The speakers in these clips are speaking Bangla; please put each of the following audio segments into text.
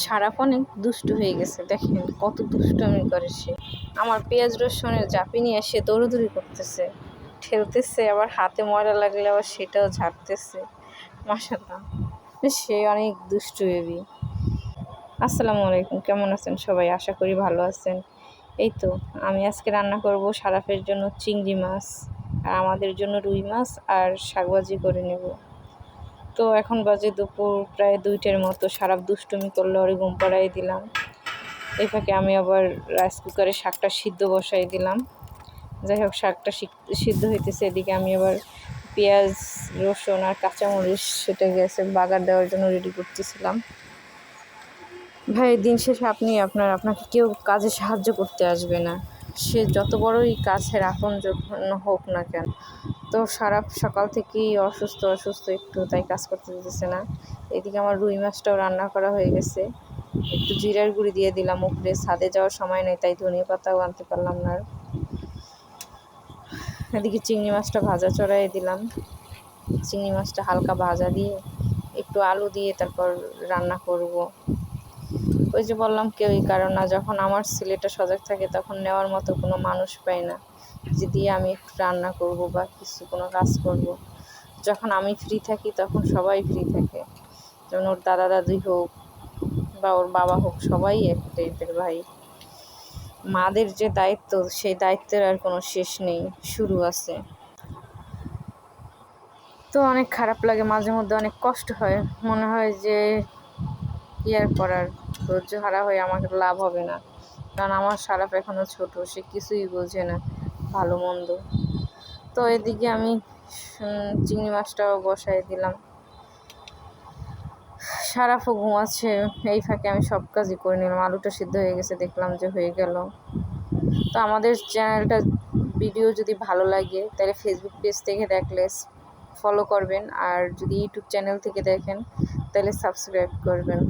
সারাপ অনেক দুষ্টু হয়ে গেছে, দেখেন কত দুষ্টুমি করে সে। আমার পেঁয়াজ রসুনের জাপি নিয়ে সে দৌড়াদৌড়ি করতেছে, ঠেলতেছে, আবার হাতে ময়লা লাগলে আবার সেটাও ঝাড়তেছে। মাশাআল্লাহ, সে অনেক দুষ্টু বেবি। আসসালামু আলাইকুম, কেমন আছেন সবাই? আশা করি ভালো আছেন। এই তো আমি আজকে রান্না করব সারাফের জন্য চিংড়ি মাছ, আর আমাদের জন্য রুই মাছ আর শাকভাজি করে নেব। তো এখন বাজে দুপুর প্রায় 2টার মতো। সারাফ দুষ্টুমি করলে ওরে ঘুম পাড়াই দিলাম। এই ফাঁকে আমি আবার রাইস কুকারে শাকটা সিদ্ধ বসাই দিলাম। যাই হোক, শাকটা সিদ্ধ হইতেছে, এদিকে আমি আবার পেঁয়াজ রসুন আর কাঁচামরিচ সেটা গেছে বাগার দেওয়ার জন্য রেডি করতেছিলাম। ভাই, দিন শেষে আপনাকে কেউ কাজে সাহায্য করতে আসবে না, সে যত বড়ই কাছের আপন যখন হোক না কেন। তো সারা সকাল থেকেই অসুস্থ একটু, তাই কাজ করতে দিতেছে না। এদিকে আমার রুই মাছটাও রান্না করা হয়ে গেছে, একটু জিরার গুঁড়ি দিয়ে দিলাম উপরে। ছাদে যাওয়ার সময় নেই, তাই ধনিয়া পাতাও আনতে পারলাম না। এদিকে চিংড়ি মাছটা ভাজা চড়াই দিলাম। চিংড়ি মাছটা হালকা ভাজা দিয়ে একটু আলু দিয়ে তারপর রান্না করব। ওই যে বললাম, কেউই কারণ না, যখন আমার ছেলেটা সজাগ থাকে তখন নেওয়ার মতো কোনো মানুষ পাই না যে দিয়ে আমি একটু রান্না করব বা কোনো কাজ করব। যখন আমি ফ্রি থাকি তখন সবাই ফ্রি থাকে, যেমন ওর দাদা দাদি হোক বা ওর বাবা হোক, সবাই এক টাইপের। ভাই, মাদের যে দায়িত্ব, সেই দায়িত্বের আর কোনো শেষ নেই, শুরু আছে। তো অনেক খারাপ লাগে, মাঝে মধ্যে অনেক কষ্ট হয়, মনে হয় যে কি আর করার, ধৈর্য হারা হয়ে আমাকে লাভ হবে না। কারণ আমার সারাপ এখনও ছোট, সে কিছুই বোঝে না ভালো মন্দ। তো এদিকে আমি চিংড়ি মাছটাও বসাই দিলাম। সারাফও ঘুমাচ্ছে, এই ফাঁকে আমি সব কাজই করে নিলাম। আলুটা সিদ্ধ হয়ে গেছে, দেখলাম যে হয়ে গেল। তো আমাদের চ্যানেলটা ভিডিও যদি ভালো লাগে তাহলে ফেসবুক পেজ থেকে দেখলে ফলো করবেন, আর যদি ইউটিউব চ্যানেল থেকে দেখেন তাহলে সাবস্ক্রাইব করবেন।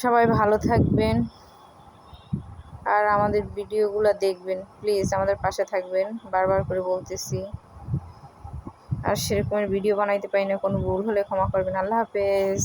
সবাই ভালো থাকবেন আর আমাদের ভিডিওগুলো দেখবেন, প্লিজ আমাদের পাশে থাকবেন, বারবার করে বলতেছি। আর সেরকমের ভিডিও বানাইতে পারি না, কোনো ভুল হলে ক্ষমা করবেন। আল্লাহ হাফেজ।